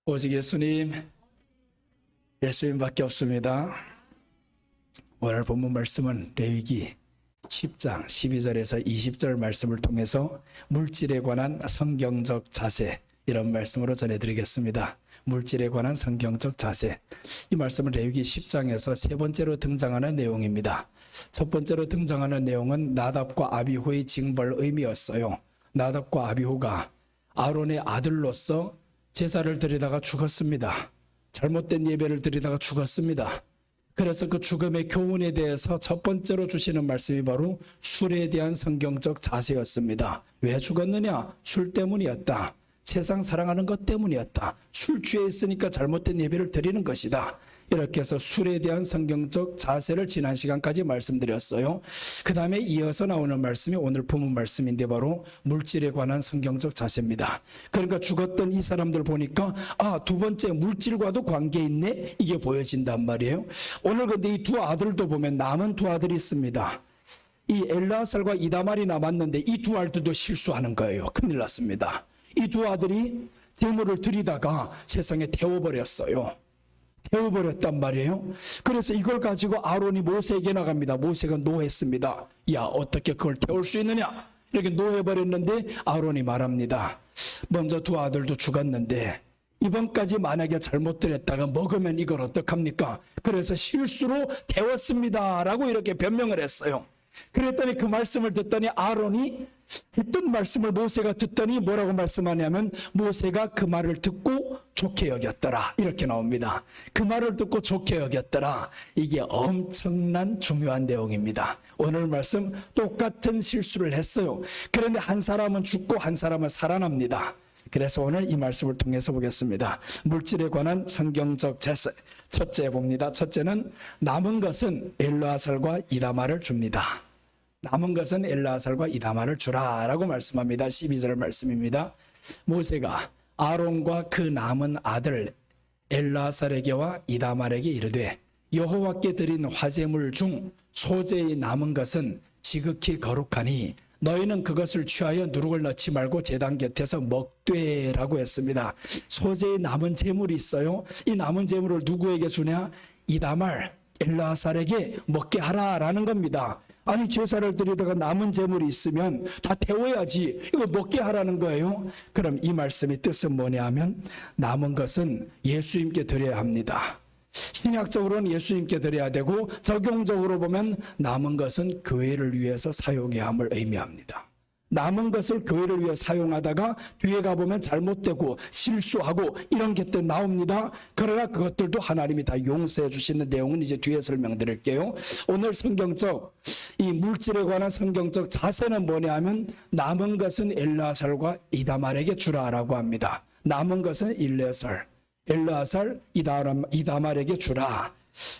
오직 예수님밖에 없습니다. 오늘 본문 말씀은 레위기 10장 12절에서 20절 말씀을 통해서 물질에 관한 성경적 자세, 이런 말씀으로 전해드리겠습니다. 물질에 관한 성경적 자세. 이 말씀은 레위기 10장에서 세 번째로 등장하는 내용입니다. 첫 번째로 등장하는 내용은 나답과 아비후의 징벌 의미였어요. 나답과 아비후가 아론의 아들로서 제사를 드리다가 죽었습니다. 잘못된 예배를 드리다가 죽었습니다. 그래서 그 죽음의 교훈에 대해서 첫 번째로 주시는 말씀이 바로 술에 대한 성경적 자세였습니다. 왜 죽었느냐? 술 때문이었다. 세상 사랑하는 것 때문이었다. 술 취해 있으니까 잘못된 예배를 드리는 것이다. 이렇게 해서 술에 대한 성경적 자세를 지난 시간까지 말씀드렸어요. 그 다음에 이어서 나오는 말씀이 오늘 본문 말씀인데 바로 물질에 관한 성경적 자세입니다. 그러니까 죽었던 이 사람들 보니까 두 번째 물질과도 관계 있네, 이게 보여진단 말이에요. 오늘 근데 이 두 아들도 보면 남은 두 아들이 있습니다. 이 엘르아살과 이다말이 남았는데 이 두 아들도 실수하는 거예요. 큰일 났습니다. 이 두 아들이 제물을 드리다가 세상에 태워버렸어요. 태워버렸단 말이에요. 그래서 이걸 가지고 아론이 모세에게 나갑니다. 모세가 노했습니다. 야, 어떻게 그걸 태울 수 있느냐? 이렇게 노해버렸는데 아론이 말합니다. 먼저 두 아들도 죽었는데 이번까지 만약에 잘못 드렸다가 먹으면 이걸 어떡합니까? 그래서 실수로 태웠습니다 라고 이렇게 변명을 했어요. 그랬더니 그 말씀을 듣더니 아론이 했던 말씀을 모세가 듣더니 뭐라고 말씀하냐면 모세가 그 말을 듣고 좋게 여겼더라, 이렇게 나옵니다. 그 말을 듣고 좋게 여겼더라. 이게 엄청난 중요한 내용입니다. 오늘 말씀 똑같은 실수를 했어요. 그런데 한 사람은 죽고 한 사람은 살아납니다. 그래서 오늘 이 말씀을 통해서 보겠습니다. 물질에 관한 성경적 제세, 첫째 봅니다. 첫째는 남은 것은 엘르아살과 이다말을 줍니다. 남은 것은 엘르아살과 이다말을 주라 라고 말씀합니다. 12절 말씀입니다. 모세가 아론과 그 남은 아들 엘르아살에게와 이다말에게 이르되 여호와께 드린 화제물 중 소재의 남은 것은 지극히 거룩하니 너희는 그것을 취하여 누룩을 넣지 말고 제단 곁에서 먹되라고 했습니다. 소재의 남은 재물이 있어요. 이 남은 재물을 누구에게 주냐? 이다말, 엘르아살에게 먹게 하라라는 겁니다. 아니, 제사를 드리다가 남은 재물이 있으면 다 태워야지, 이거 먹게 하라는 거예요. 그럼 이 말씀의 뜻은 뭐냐 하면 남은 것은 예수님께 드려야 합니다. 신약적으로는 예수님께 드려야 되고 적용적으로 보면 남은 것은 교회를 위해서 사용해야 함을 의미합니다. 남은 것을 교회를 위해 사용하다가 뒤에 가보면 잘못되고 실수하고 이런 것들 나옵니다. 그러나 그것들도 하나님이 다 용서해 주시는 내용은 이제 뒤에 설명드릴게요. 오늘 성경적 이 물질에 관한 성경적 자세는 뭐냐 하면 남은 것은 엘르아살과 이다말에게 주라라고 합니다. 남은 것은 엘르아살, 이다말에게 주라.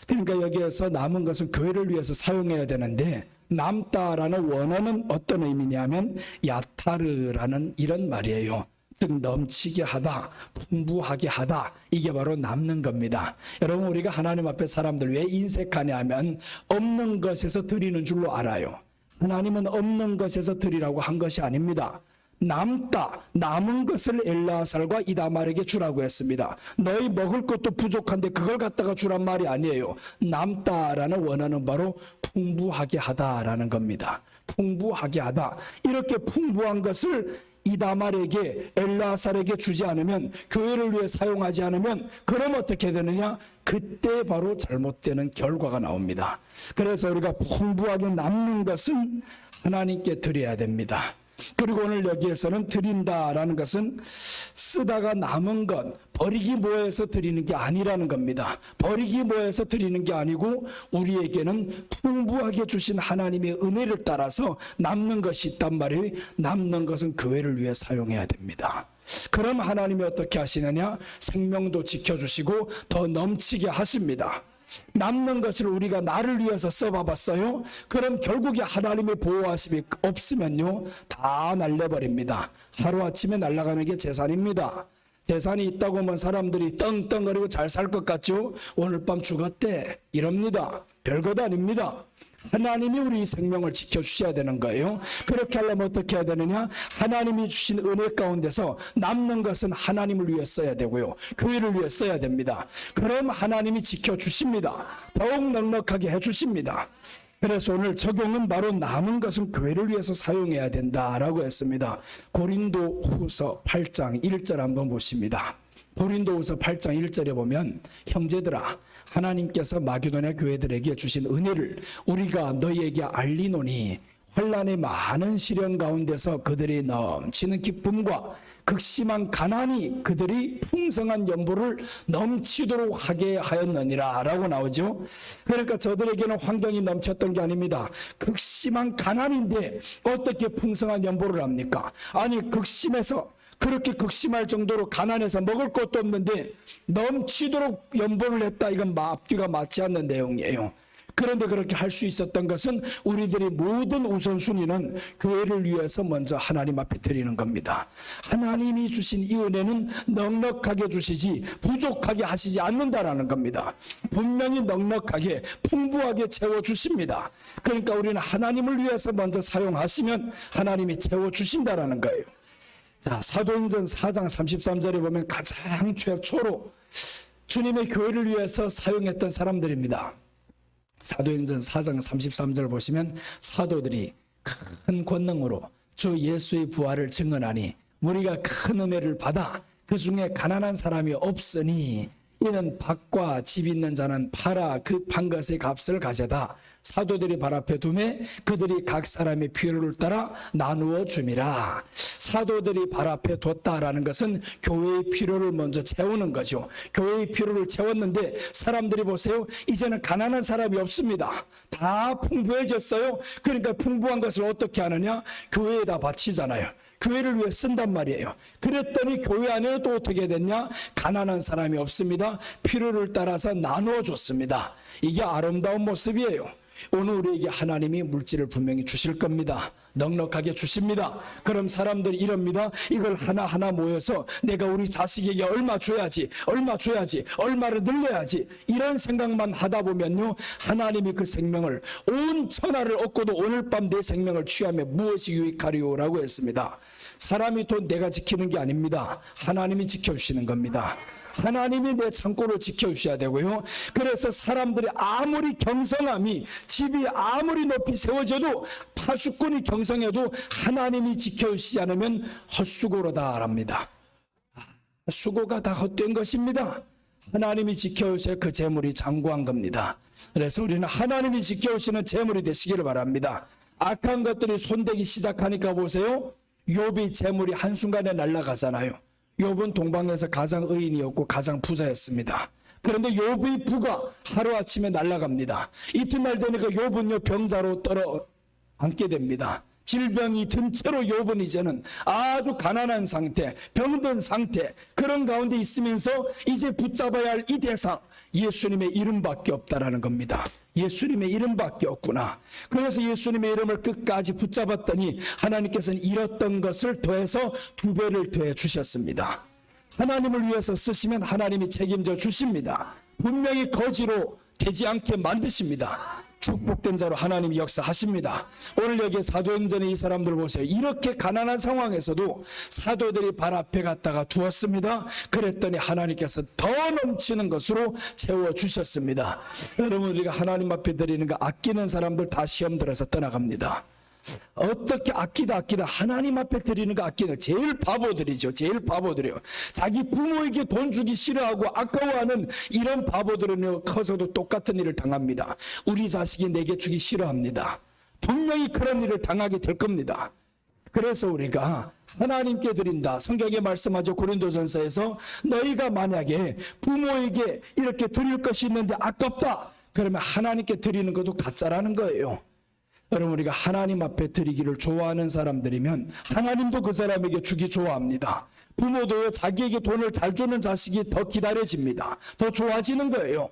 그러니까 여기에서 남은 것은 교회를 위해서 사용해야 되는데 남다라는 원어는 어떤 의미냐면 야타르라는 이런 말이에요. 즉 넘치게 하다, 풍부하게 하다, 이게 바로 남는 겁니다. 여러분, 우리가 하나님 앞에 사람들 왜 인색하냐 하면 없는 것에서 드리는 줄로 알아요. 하나님은 없는 것에서 드리라고 한 것이 아닙니다. 남은 것을 엘르아살과 이다말에게 주라고 했습니다. 너희 먹을 것도 부족한데 그걸 갖다가 주란 말이 아니에요. 남다라는 원어는 바로 풍부하게 하다라는 겁니다. 풍부하게 하다. 이렇게 풍부한 것을 이다말에게, 엘르아살에게 주지 않으면, 교회를 위해 사용하지 않으면 그럼 어떻게 되느냐? 그때 바로 잘못되는 결과가 나옵니다. 그래서 우리가 풍부하게 남는 것은 하나님께 드려야 됩니다. 그리고 오늘 여기에서는 드린다라는 것은 쓰다가 남은 것, 버리기 뭐해서 드리는 게 아니라는 겁니다. 버리기 뭐해서 드리는 게 아니고 우리에게는 풍부하게 주신 하나님의 은혜를 따라서 남는 것이 있단 말이에요. 남는 것은 교회를 위해 사용해야 됩니다. 그럼 하나님이 어떻게 하시느냐? 생명도 지켜주시고 더 넘치게 하십니다. 남는 것을 우리가 나를 위해서 써봐봤어요? 그럼 결국에 하나님의 보호하심이 없으면요, 다 날려버립니다. 하루아침에 날아가는 게 재산입니다. 재산이 있다고 하면 사람들이 떵떵거리고 잘 살 것 같죠? 오늘 밤 죽었대 이럽니다. 별것 아닙니다. 하나님이 우리 생명을 지켜주셔야 되는 거예요. 그렇게 하려면 어떻게 해야 되느냐? 하나님이 주신 은혜 가운데서 남는 것은 하나님을 위해 써야 되고요, 교회를 위해 써야 됩니다. 그럼 하나님이 지켜주십니다. 더욱 넉넉하게 해주십니다. 그래서 오늘 적용은 바로 남은 것은 교회를 위해서 사용해야 된다라고 했습니다. 고린도 후서 8장 1절 한번 보십니다. 고린도 후서 8장 1절에 보면, 형제들아, 하나님께서 마게도냐 교회들에게 주신 은혜를 우리가 너희에게 알리노니 환난의 많은 시련 가운데서 그들이 넘치는 기쁨과 극심한 가난이 그들이 풍성한 연보를 넘치도록 하게 하였느니라 라고 나오죠. 그러니까 저들에게는 환경이 넘쳤던 게 아닙니다. 극심한 가난인데 어떻게 풍성한 연보를 합니까? 아니, 극심해서, 그렇게 극심할 정도로 가난해서 먹을 것도 없는데 넘치도록 연보를 했다. 이건 앞뒤가 맞지 않는 내용이에요. 그런데 그렇게 할 수 있었던 것은 우리들이 모든 우선순위는 교회를 위해서 먼저 하나님 앞에 드리는 겁니다. 하나님이 주신 이 은혜는 넉넉하게 주시지 부족하게 하시지 않는다라는 겁니다. 분명히 넉넉하게 풍부하게 채워주십니다. 그러니까 우리는 하나님을 위해서 먼저 사용하시면 하나님이 채워주신다라는 거예요. 자, 사도행전 4장 33절에 보면 가장 최초로 주님의 교회를 위해서 사용했던 사람들입니다. 사도행전 4장 33절 보시면, 사도들이 큰 권능으로 주 예수의 부활을 증언하니 우리가 큰 은혜를 받아 그 중에 가난한 사람이 없으니 이는 밭과 집 있는 자는 팔아 그 판 것의 값을 가져다 사도들이 발 앞에 두매 그들이 각 사람의 필요를 따라 나누어 줌이라. 사도들이 발 앞에 뒀다라는 것은 교회의 필요를 먼저 채우는 거죠. 교회의 필요를 채웠는데 사람들이 보세요, 이제는 가난한 사람이 없습니다. 다 풍부해졌어요. 그러니까 풍부한 것을 어떻게 하느냐? 교회에다 바치잖아요. 교회를 위해 쓴단 말이에요. 그랬더니 교회 안에는 또 어떻게 됐냐? 가난한 사람이 없습니다. 필요를 따라서 나누어 줬습니다. 이게 아름다운 모습이에요. 오늘 우리에게 하나님이 물질을 분명히 주실 겁니다. 넉넉하게 주십니다. 그럼 사람들이 이럽니다. 이걸 하나하나 모여서 내가 우리 자식에게 얼마 줘야지, 얼마를 늘려야지, 이런 생각만 하다 보면요, 하나님이 그 생명을, 온 천하를 얻고도 오늘 밤 내 생명을 취하며 무엇이 유익하리요라고 했습니다. 사람이 돈 내가 지키는 게 아닙니다. 하나님이 지켜주시는 겁니다. 하나님이 내 창고를 지켜주셔야 되고요. 그래서 사람들이 아무리 경성함이, 집이 아무리 높이 세워져도, 파수꾼이 경성해도 하나님이 지켜주시지 않으면 헛수고로다랍니다. 수고가 다 헛된 것입니다. 하나님이 지켜주셔야 그 재물이 장구한 겁니다. 그래서 우리는 하나님이 지켜주시는 재물이 되시기를 바랍니다. 악한 것들이 손대기 시작하니까 보세요, 욥이 재물이 한순간에 날아가잖아요. 욥은 동방에서 가장 의인이었고 가장 부자였습니다. 그런데 욥의 부가 하루아침에 날아갑니다. 이튿날 되니까 욥은요, 병자로 앉게 됩니다. 질병이 든 채로 욥은 이제는 아주 가난한 상태, 병든 상태, 그런 가운데 있으면서 이제 붙잡아야 할 이 대상, 예수님의 이름밖에 없다라는 겁니다. 예수님의 이름밖에 없구나. 그래서 예수님의 이름을 끝까지 붙잡았더니 하나님께서는 잃었던 것을 더해서 2배를 더해 주셨습니다. 하나님을 위해서 쓰시면 하나님이 책임져 주십니다. 분명히 거지로 되지 않게 만드십니다. 축복된 자로 하나님이 역사하십니다. 오늘 여기 사도행전의 이 사람들 보세요. 이렇게 가난한 상황에서도 사도들이 발 앞에 갖다가 두었습니다. 그랬더니 하나님께서 더 넘치는 것으로 채워주셨습니다. 여러분, 우리가 하나님 앞에 드리는 거 아끼는 사람들 다 시험 들어서 떠나갑니다. 어떻게 아끼다 하나님 앞에 드리는 거 아끼는, 제일 바보들이죠. 제일 바보들이요. 자기 부모에게 돈 주기 싫어하고 아까워하는 이런 바보들은요, 커서도 똑같은 일을 당합니다. 우리 자식이 내게 주기 싫어합니다. 분명히 그런 일을 당하게 될 겁니다. 그래서 우리가 하나님께 드린다. 성경에 말씀하죠. 고린도전서에서 너희가 만약에 부모에게 이렇게 드릴 것이 있는데 아깝다, 그러면 하나님께 드리는 것도 가짜라는 거예요. 여러분, 우리가 하나님 앞에 드리기를 좋아하는 사람들이면 하나님도 그 사람에게 주기 좋아합니다. 부모도요, 자기에게 돈을 잘 주는 자식이 더 기다려집니다. 더 좋아지는 거예요.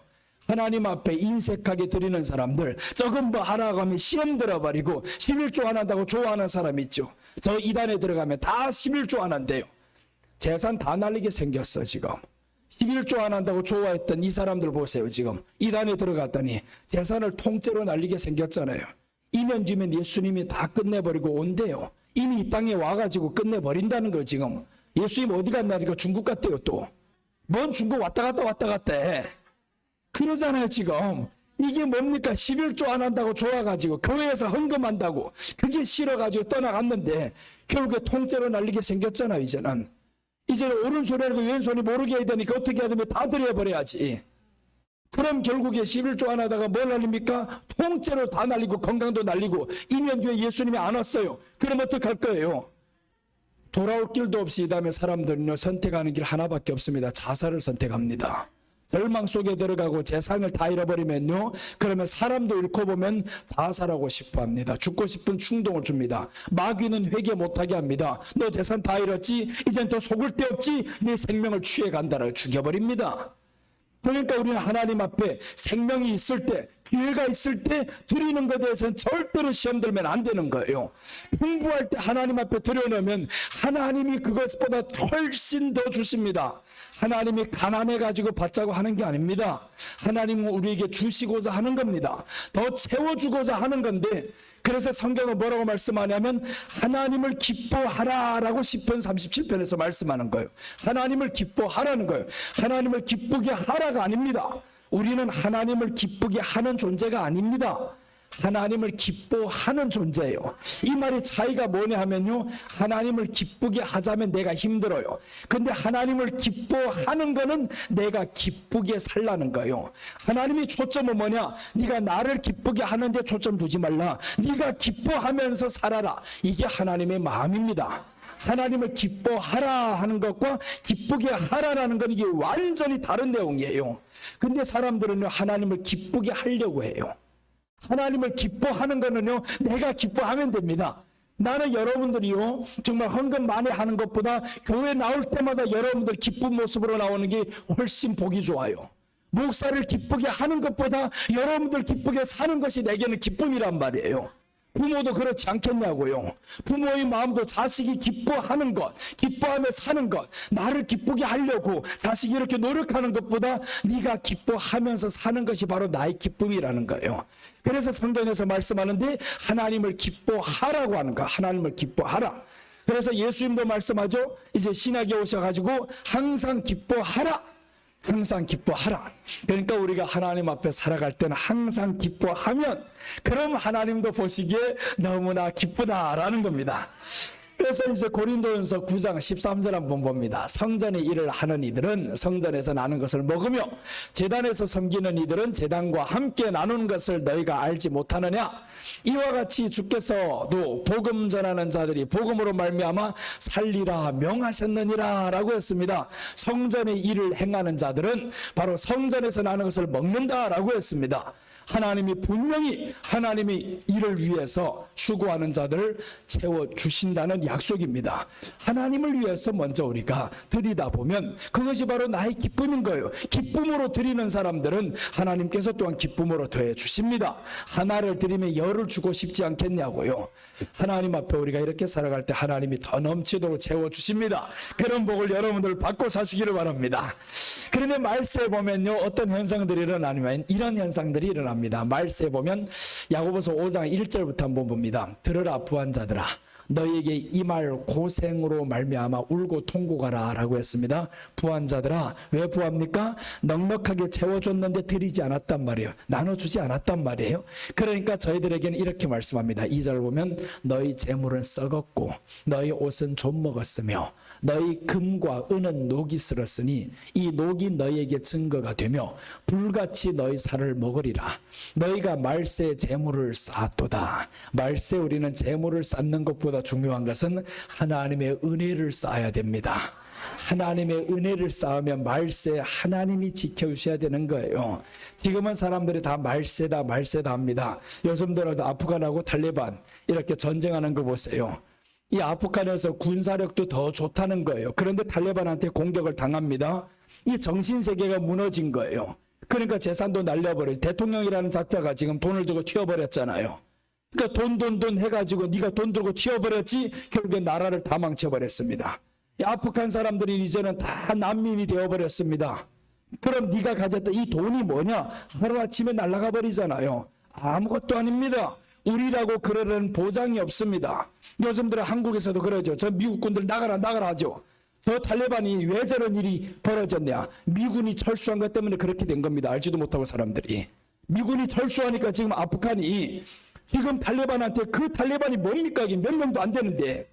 하나님 앞에 인색하게 드리는 사람들, 조금 뭐 하라고 하면 시험 들어버리고 11조 안 한다고 좋아하는 사람 있죠. 저 이단에 들어가면 다 11조 안 한대요. 재산 다 날리게 생겼어. 지금 11조 안 한다고 좋아했던 이 사람들 보세요. 지금 이단에 들어갔더니 재산을 통째로 날리게 생겼잖아요. 이면 뒤면 예수님이 다 끝내버리고 온대요. 이미 이 땅에 와가지고 끝내버린다는 거예요. 지금 예수님 어디 갔나니까 중국 갔대요. 또 뭔 중국 왔다 갔다 해. 그러잖아요. 지금 이게 뭡니까? 11조 안 한다고 좋아가지고 교회에서 헌금한다고 그게 싫어가지고 떠나갔는데 결국에 통째로 날리게 생겼잖아요. 이제는 오른손이 아니고 왼손이 모르게 해야 되니까 어떻게 해야 되면 다 드려버려야지. 그럼 결국에 11조 안 하다가 뭘 날립니까? 통째로 다 날리고 건강도 날리고 이면 뒤에 예수님이 안 왔어요. 그럼 어떡할 거예요? 돌아올 길도 없이 이 다음에 사람들은 선택하는 길 하나밖에 없습니다. 자살을 선택합니다. 절망 속에 들어가고 재산을 다 잃어버리면요, 그러면 사람도 잃고 보면 자살하고 싶어 합니다. 죽고 싶은 충동을 줍니다. 마귀는 회개 못하게 합니다. 너 재산 다 잃었지? 이젠 또 속을 데 없지? 네 생명을 취해간다라고 죽여버립니다. 그러니까 우리는 하나님 앞에 생명이 있을 때, 기회가 있을 때 드리는 것에 대해서는 절대로 시험 들면 안 되는 거예요. 풍부할 때 하나님 앞에 드려놓으면 하나님이 그것보다 훨씬 더 주십니다. 하나님이 가난해가지고 받자고 하는 게 아닙니다. 하나님은 우리에게 주시고자 하는 겁니다. 더 채워주고자 하는 건데, 그래서 성경은 뭐라고 말씀하냐면 하나님을 기뻐하라라고 시편 37편에서 말씀하는 거예요. 하나님을 기뻐하라는 거예요. 하나님을 기쁘게 하라가 아닙니다. 우리는 하나님을 기쁘게 하는 존재가 아닙니다. 하나님을 기뻐하는 존재예요. 이 말의 차이가 뭐냐 하면요, 하나님을 기쁘게 하자면 내가 힘들어요. 근데 하나님을 기뻐하는 거는 내가 기쁘게 살라는 거예요. 하나님이 초점은 뭐냐? 네가 나를 기쁘게 하는데 초점 두지 말라. 네가 기뻐하면서 살아라. 이게 하나님의 마음입니다. 하나님을 기뻐하라 하는 것과 기쁘게 하라라는 건 이게 완전히 다른 내용이에요. 근데 사람들은 하나님을 기쁘게 하려고 해요. 하나님을 기뻐하는 거는요, 내가 기뻐하면 됩니다. 나는 여러분들이요, 정말 헌금 많이 하는 것보다 교회 나올 때마다 여러분들 기쁜 모습으로 나오는 게 훨씬 보기 좋아요. 목사를 기쁘게 하는 것보다 여러분들 기쁘게 사는 것이 내게는 기쁨이란 말이에요. 부모도 그렇지 않겠냐고요. 부모의 마음도 자식이 기뻐하는 것, 기뻐하며 사는 것, 나를 기쁘게 하려고 자식이 이렇게 노력하는 것보다 네가 기뻐하면서 사는 것이 바로 나의 기쁨이라는 거예요. 그래서 성경에서 말씀하는데 하나님을 기뻐하라고 하는 거, 하나님을 기뻐하라. 그래서 예수님도 말씀하죠. 이제 신약에 오셔가지고 항상 기뻐하라. 항상 기뻐하라. 그러니까 우리가 하나님 앞에 살아갈 때는 항상 기뻐하면 그럼 하나님도 보시기에 너무나 기쁘다라는 겁니다. 그래서 이제 고린도전서 9장 13절 한번 봅니다. 성전의 일을 하는 이들은 성전에서 나는 것을 먹으며 제단에서 섬기는 이들은 제단과 함께 나누는 것을 너희가 알지 못하느냐? 이와 같이 주께서도 복음 전하는 자들이 복음으로 말미암아 살리라 명하셨느니라 라고 했습니다. 성전의 일을 행하는 자들은 바로 성전에서 나는 것을 먹는다라고 했습니다. 하나님이 분명히 하나님의 일을 위해서 추구하는 자들을 채워주신다는 약속입니다. 하나님을 위해서 먼저 우리가 드리다 보면 그것이 바로 나의 기쁨인 거예요. 기쁨으로 드리는 사람들은 하나님께서 또한 기쁨으로 더해주십니다. 하나를 드리면 열을 주고 싶지 않겠냐고요. 하나님 앞에 우리가 이렇게 살아갈 때 하나님이 더 넘치도록 채워주십니다. 그런 복을 여러분들 받고 사시기를 바랍니다. 그런데 말세에 보면요, 어떤 현상들이 일어나냐면 이런 현상들이 일어납니다. 말세에 보면 야고보서 5장 1절부터 한번 봅니다. 들으라 부한자들아, 너희에게 이 말 고생으로 말미암아 울고 통곡하라 라고 했습니다. 부한자들아, 왜 부합니까? 넉넉하게 채워줬는데 드리지 않았단 말이에요. 나눠주지 않았단 말이에요. 그러니까 저희들에게는 이렇게 말씀합니다. 2절 보면 너희 재물은 썩었고 너희 옷은 좀 먹었으며 너희 금과 은은 녹이 슬었으니 이 녹이 너희에게 증거가 되며 불같이 너희 살을 먹으리라. 너희가 말세에 재물을 쌓았도다. 말세에 우리는 재물을 쌓는 것보다 중요한 것은 하나님의 은혜를 쌓아야 됩니다. 하나님의 은혜를 쌓으면 말세에 하나님이 지켜주셔야 되는 거예요. 지금은 사람들이 다 말세다 합니다. 요즘 들어도 아프간하고 탈레반 이렇게 전쟁하는 거 보세요. 이 아프간에서 군사력도 더 좋다는 거예요. 그런데 탈레반한테 공격을 당합니다. 이 정신세계가 무너진 거예요. 그러니까 재산도 날려버려요. 대통령이라는 자자가 지금 돈을 들고 튀어버렸잖아요. 그러니까 돈 해가지고 네가 돈 들고 튀어버렸지 결국에 나라를 다 망쳐버렸습니다. 이 아프간 사람들이 이제는 다 난민이 되어버렸습니다. 그럼 네가 가졌던 이 돈이 뭐냐? 하루아침에 날아가 버리잖아요. 아무것도 아닙니다. 우리라고 그러는 보장이 없습니다. 요즘 들어 한국에서도 그러죠. 저 미국군들 나가라 하죠. 저 탈레반이 왜 저런 일이 벌어졌냐? 미군이 철수한 것 때문에 그렇게 된 겁니다. 알지도 못하고 사람들이. 미군이 철수하니까 지금 아프간이 지금 탈레반한테 그 탈레반이 뭡니까? 몇 명도 안 되는데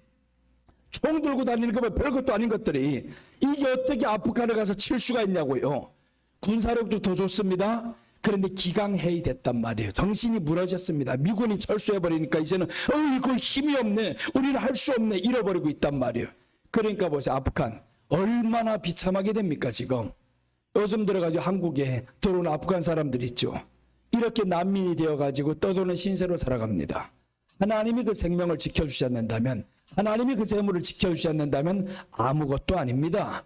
총 들고 다니는 거면 별것도 아닌 것들이 이게 어떻게 아프간에 가서 칠 수가 있냐고요. 군사력도 더 좋습니다. 그런데 기강해이 됐단 말이에요. 정신이 무너졌습니다. 미군이 철수해버리니까 이제는 이거 힘이 없네. 우리는 할 수 없네. 잃어버리고 있단 말이에요. 그러니까 보세요. 아프간 얼마나 비참하게 됩니까 지금. 요즘 들어가지고 한국에 들어온 아프간 사람들 있죠. 이렇게 난민이 되어가지고 떠도는 신세로 살아갑니다. 하나님이 그 생명을 지켜주지 않는다면, 하나님이 그 재물을 지켜주지 않는다면 아무것도 아닙니다.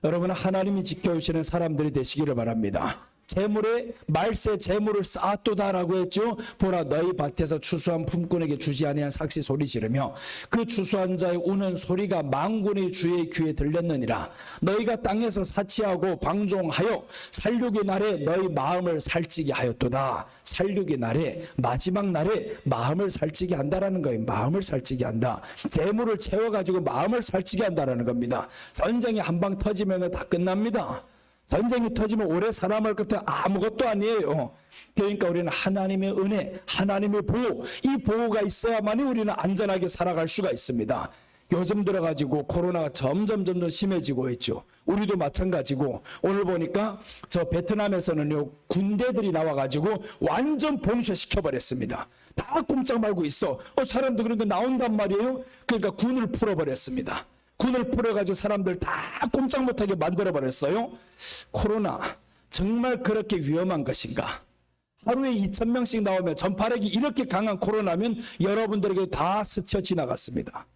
여러분, 하나님이 지켜주시는 사람들이 되시기를 바랍니다. 재물에 말세 재물을 쌓았도다라고 했죠. 보라 너희 밭에서 추수한 품꾼에게 주지 아니한 삭시 소리 지르며 그 추수한 자의 우는 소리가 만군의 주의 귀에 들렸느니라. 너희가 땅에서 사치하고 방종하여 살육의 날에 너희 마음을 살찌게 하였도다. 살육의 날에, 마지막 날에 마음을 살찌게 한다라는 거예요. 마음을 살찌게 한다. 재물을 채워가지고 마음을 살찌게 한다라는 겁니다. 전쟁이 한 방 터지면 다 끝납니다. 전쟁이 터지면 오래 살아남을 것은 아무것도 아니에요. 그러니까 우리는 하나님의 은혜, 하나님의 보호, 이 보호가 있어야만이 우리는 안전하게 살아갈 수가 있습니다. 요즘 들어가지고 코로나가 점점 심해지고 있죠. 우리도 마찬가지고 오늘 보니까 저 베트남에서는요 군대들이 나와가지고 완전 봉쇄시켜버렸습니다. 다 꼼짝 말고 있어. 사람도 그런 거 나온단 말이에요. 그러니까 군을 풀어버렸습니다. 군을 풀어가지고 사람들 다 꼼짝 못하게 만들어버렸어요. 코로나 정말 그렇게 위험한 것인가? 하루에 2,000명씩 나오면 전파력이 이렇게 강한 코로나면 여러분들에게 다 스쳐 지나갔습니다.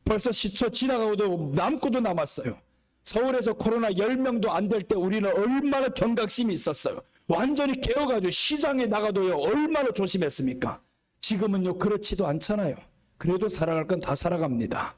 벌써 스쳐 지나가고도 남고도 남았어요. 서울에서 코로나 10명도 안 될 때 우리는 얼마나 경각심이 있었어요. 완전히 깨어가지고 시장에 나가도요 얼마나 조심했습니까? 지금은요 그렇지도 않잖아요. 그래도 살아갈 건 다 살아갑니다.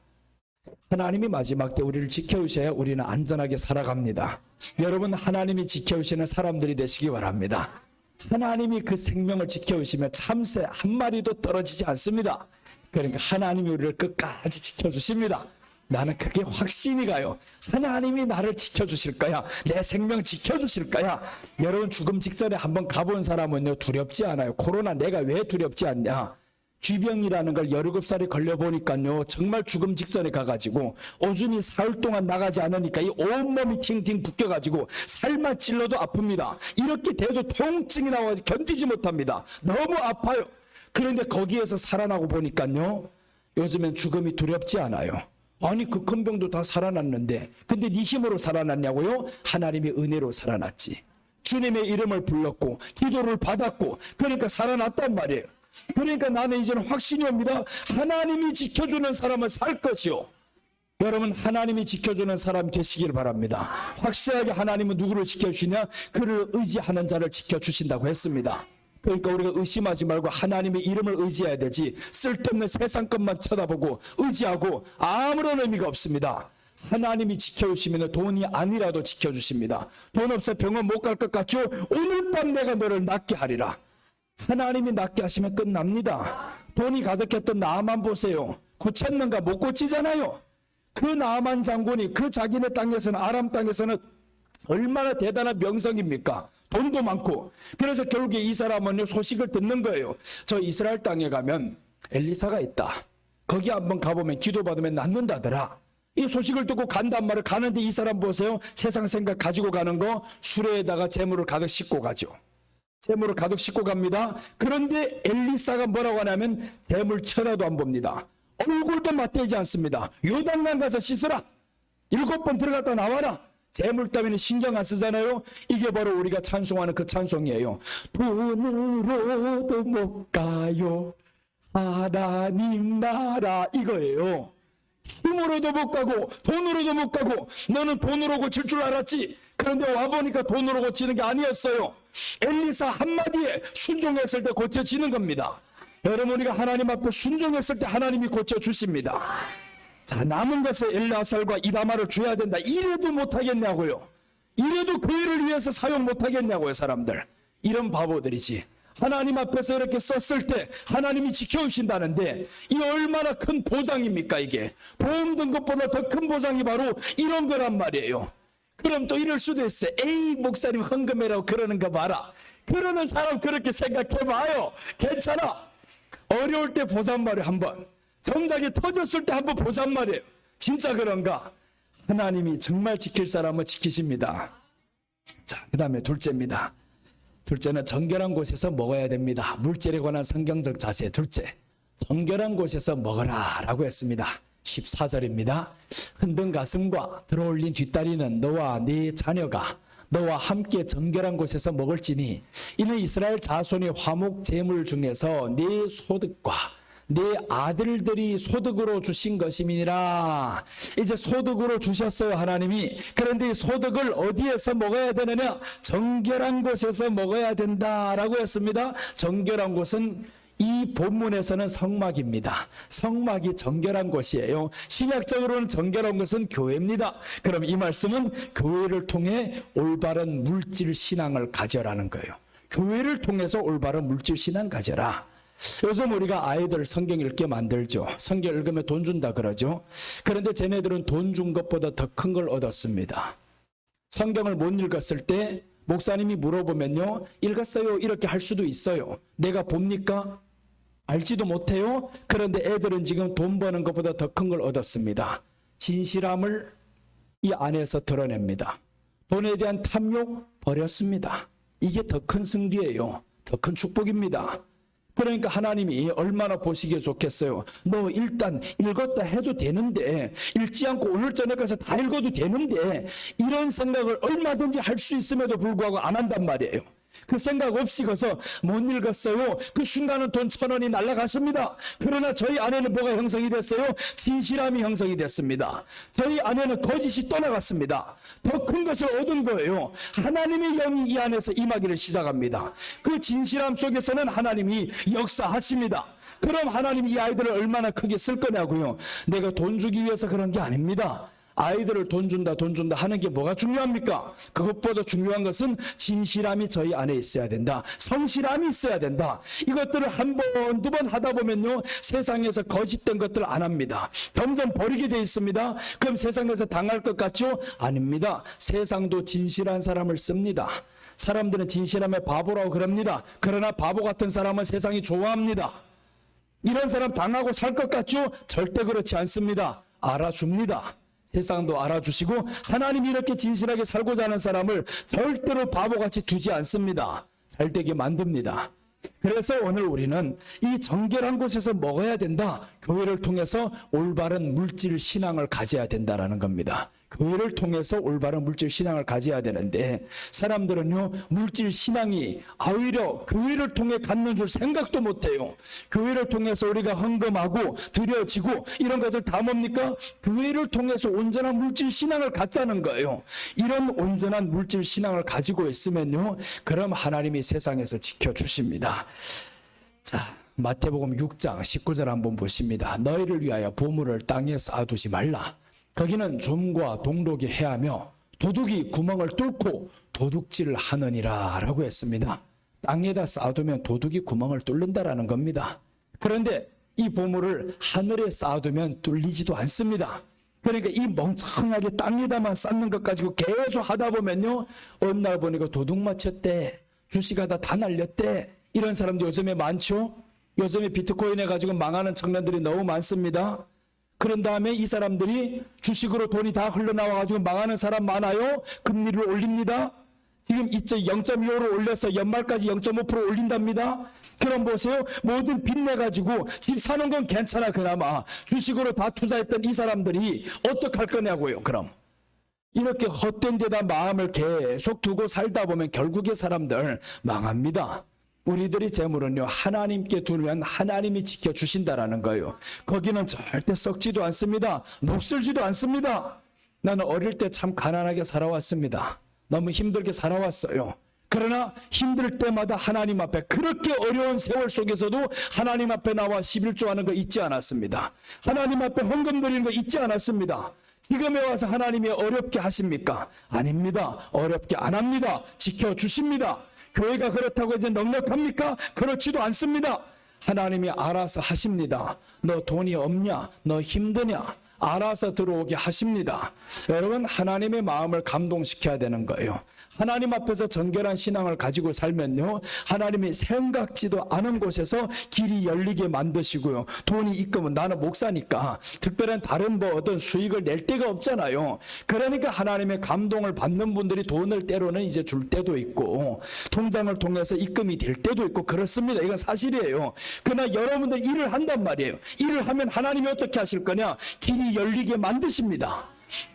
하나님이 마지막 때 우리를 지켜주셔야 우리는 안전하게 살아갑니다. 여러분, 하나님이 지켜주시는 사람들이 되시기 바랍니다. 하나님이 그 생명을 지켜주시면 참새 한 마리도 떨어지지 않습니다. 그러니까 하나님이 우리를 끝까지 지켜주십니다. 나는 그게 확신이 가요. 하나님이 나를 지켜주실 거야. 내 생명 지켜주실 거야. 여러분, 죽음 직전에 한번 가본 사람은요 두렵지 않아요. 코로나 내가 왜 두렵지 않냐? 쥐병이라는 걸 17살에 걸려보니까요 정말 죽음 직전에 가가지고 오줌이 사흘 동안 나가지 않으니까 이 온몸이 팅팅 붓겨가지고 살만 찔러도 아픕니다. 이렇게 돼도 통증이 나와서 견디지 못합니다. 너무 아파요. 그런데 거기에서 살아나고 보니까요 요즘엔 죽음이 두렵지 않아요. 아니 그 큰 병도 다 살아났는데 근데 네 힘으로 살아났냐고요? 하나님의 은혜로 살아났지. 주님의 이름을 불렀고 기도를 받았고 그러니까 살아났단 말이에요. 그러니까 나는 이제는 확신이 옵니다. 하나님이 지켜주는 사람은 살 것이요. 여러분, 하나님이 지켜주는 사람 되시길 바랍니다. 확실하게 하나님은 누구를 지켜주시냐? 그를 의지하는 자를 지켜주신다고 했습니다. 그러니까 우리가 의심하지 말고 하나님의 이름을 의지해야 되지 쓸데없는 세상 것만 쳐다보고 의지하고 아무런 의미가 없습니다. 하나님이 지켜주시면 돈이 아니라도 지켜주십니다. 돈 없어 병원 못 갈 것 같죠? 오늘 밤 내가 너를 낫게 하리라. 하나님이 낫게 하시면 끝납니다. 돈이 가득했던 나아만 보세요. 고쳤는가? 못 고치잖아요. 그 나아만 장군이 그 자기네 땅에서는 아람 땅에서는 얼마나 대단한 명성입니까? 돈도 많고. 그래서 결국에 이 사람은 소식을 듣는 거예요. 저 이스라엘 땅에 가면 엘리사가 있다. 거기 한번 가보면 기도받으면 낫는다더라. 이 소식을 듣고 간단 말을 가는데 이 사람 보세요. 세상 생각 가지고 가는 거 수레에다가 재물을 가득 싣고 가죠. 재물을 가득 싣고 갑니다. 그런데 엘리사가 뭐라고 하냐면 재물 쳐다도 안 봅니다. 얼굴도 맞대지 않습니다. 요단강 가서 씻으라. 7번 들어갔다 나와라. 재물 따위는 신경 안 쓰잖아요. 이게 바로 우리가 찬송하는 그 찬송이에요. 돈으로도 못 가요. 하나님 나라 이거예요. 힘으로도 못 가고 돈으로도 못 가고 너는 돈으로 고칠 줄 알았지. 그런데 와보니까 돈으로 고치는 게 아니었어요. 엘리사 한마디에 순종했을 때 고쳐지는 겁니다. 여러분, 우리가 하나님 앞에 순종했을 때 하나님이 고쳐주십니다. 자, 남은 것에 엘르아살과 이다마를 줘야 된다. 이래도 못하겠냐고요. 이래도 교회를 위해서 사용 못하겠냐고요. 사람들. 이런 바보들이지. 하나님 앞에서 이렇게 썼을 때 하나님이 지켜주신다는데 이 얼마나 큰 보장입니까 이게. 보험 든 것보다 더 큰 보장이 바로 이런 거란 말이에요. 그럼 또 이럴 수도 있어요. 에이 목사님 헌금해라고 그러는 거 봐라. 그러는 사람 그렇게 생각해봐요. 괜찮아. 어려울 때 보잔 말이에요. 한번. 정작에 터졌을 때 한번 보잔 말이에요. 진짜 그런가? 하나님이 정말 지킬 사람은 지키십니다. 자, 그 다음에 둘째입니다. 둘째는 정결한 곳에서 먹어야 됩니다. 물질에 관한 성경적 자세. 둘째, 정결한 곳에서 먹어라 라고 했습니다. 14절입니다. 흔든 가슴과 들어올린 뒷다리는 너와 네 자녀가 너와 함께 정결한 곳에서 먹을지니 이는 이스라엘 자손의 화목 제물 중에서 네 소득과 네 아들들이 소득으로 주신 것임이니라. 이제 소득으로 주셨어요 하나님이. 그런데 이 소득을 어디에서 먹어야 되느냐? 정결한 곳에서 먹어야 된다라고 했습니다. 정결한 곳은 이 본문에서는 성막입니다. 성막이 정결한 곳이에요. 신약적으로는 정결한 것은 교회입니다. 그럼 이 말씀은 교회를 통해 올바른 물질 신앙을 가져라는 거예요. 교회를 통해서 올바른 물질 신앙 가져라. 요즘 우리가 아이들 성경 읽게 만들죠. 성경 읽으면 돈 준다 그러죠. 그런데 쟤네들은 돈 준 것보다 더 큰 걸 얻었습니다. 성경을 못 읽었을 때 목사님이 물어보면요, 읽었어요 이렇게 할 수도 있어요. 내가 봅니까? 알지도 못해요. 그런데 애들은 지금 돈 버는 것보다 더 큰 걸 얻었습니다. 진실함을 이 안에서 드러냅니다. 돈에 대한 탐욕 버렸습니다. 이게 더 큰 승리예요. 더 큰 축복입니다. 그러니까 하나님이 얼마나 보시기에 좋겠어요. 너 일단 읽었다 해도 되는데, 읽지 않고 오늘 저녁 가서 다 읽어도 되는데, 이런 생각을 얼마든지 할 수 있음에도 불구하고 안 한단 말이에요. 그 생각 없이 가서 못 읽었어요. 그 순간은 돈 1,000원이 날아갔습니다. 그러나 저희 안에는 뭐가 형성이 됐어요? 진실함이 형성이 됐습니다. 저희 안에는 거짓이 떠나갔습니다. 더 큰 것을 얻은 거예요. 하나님의 영이 이 안에서 임하기를 시작합니다. 그 진실함 속에서는 하나님이 역사하십니다. 그럼 하나님이 이 아이들을 얼마나 크게 쓸 거냐고요. 내가 돈 주기 위해서 그런 게 아닙니다. 아이들을 돈 준다 하는 게 뭐가 중요합니까? 그것보다 중요한 것은 진실함이 저희 안에 있어야 된다. 성실함이 있어야 된다. 이것들을 한 번, 두 번 하다 보면요, 세상에서 거짓된 것들 안 합니다. 점점 버리게 돼 있습니다. 그럼 세상에서 당할 것 같죠? 아닙니다. 세상도 진실한 사람을 씁니다. 사람들은 진실함의 바보라고 그럽니다. 그러나 바보 같은 사람은 세상이 좋아합니다. 이런 사람 당하고 살 것 같죠? 절대 그렇지 않습니다. 알아줍니다. 세상도 알아주시고 하나님이 이렇게 진실하게 살고자 하는 사람을 절대로 바보같이 두지 않습니다. 잘되게 만듭니다. 그래서 오늘 우리는 이 정결한 곳에서 먹어야 된다. 교회를 통해서 올바른 물질 신앙을 가져야 된다라는 겁니다. 교회를 통해서 올바른 물질 신앙을 가져야 되는데 사람들은요, 물질 신앙이 오히려 교회를 통해 갖는 줄 생각도 못해요. 교회를 통해서 우리가 헌금하고 드려지고 이런 것들 다 뭡니까? 교회를 통해서 온전한 물질 신앙을 갖자는 거예요. 이런 온전한 물질 신앙을 가지고 있으면요, 그럼 하나님이 세상에서 지켜주십니다. 자, 마태복음 6장 19절 한번 보십니다. 너희를 위하여 보물을 땅에 쌓아두지 말라. 거기는 좀과 동록이 해하며 도둑이 구멍을 뚫고 도둑질을 하느니라 라고 했습니다. 땅에다 쌓아두면 도둑이 구멍을 뚫는다라는 겁니다. 그런데 이 보물을 하늘에 쌓아두면 뚫리지도 않습니다. 그러니까 이 멍청하게 땅에다만 쌓는 것 가지고 계속 하다 보면요, 어느 날 보니까 도둑 맞췄대, 주식하다 다 날렸대. 이런 사람도 요즘에 많죠. 요즘에 비트코인 해가지고 망하는 청년들이 너무 많습니다. 그런 다음에 이 사람들이 주식으로 돈이 다 흘러나와가지고 망하는 사람 많아요. 금리를 올립니다. 지금 0.25로 올려서 연말까지 0.5% 올린답니다. 그럼 보세요. 모든 빚내가지고 집 사는 건 괜찮아 그나마. 주식으로 다 투자했던 이 사람들이 어떡할 거냐고요. 그럼 이렇게 헛된 데다 마음을 계속 두고 살다 보면 결국에 사람들 망합니다. 우리들의 재물은요, 하나님께 두면 하나님이 지켜주신다라는 거예요. 거기는 절대 썩지도 않습니다. 녹슬지도 않습니다. 나는 어릴 때 참 가난하게 살아왔습니다. 너무 힘들게 살아왔어요. 그러나 힘들 때마다 하나님 앞에, 그렇게 어려운 세월 속에서도 하나님 앞에 나와 11조 하는 거 잊지 않았습니다. 하나님 앞에 헌금 드리는 거 잊지 않았습니다. 지금에 와서 하나님이 어렵게 하십니까? 아닙니다. 어렵게 안 합니다. 지켜주십니다. 교회가 그렇다고 이제 넉넉합니까? 그렇지도 않습니다. 하나님이 알아서 하십니다. 너 돈이 없냐? 너 힘드냐? 알아서 들어오게 하십니다. 여러분, 하나님의 마음을 감동시켜야 되는 거예요. 하나님 앞에서 정결한 신앙을 가지고 살면요, 하나님이 생각지도 않은 곳에서 길이 열리게 만드시고요. 돈이 있으면 나는 목사니까 특별한 다른 어떤 수익을 낼 데가 없잖아요. 그러니까 하나님의 감동을 받는 분들이 돈을 때로는 이제 줄 때도 있고, 통장을 통해서 입금이 될 때도 있고, 그렇습니다. 이건 사실이에요. 그러나 여러분들 일을 한단 말이에요. 일을 하면 하나님이 어떻게 하실 거냐? 길이 열리게 만드십니다.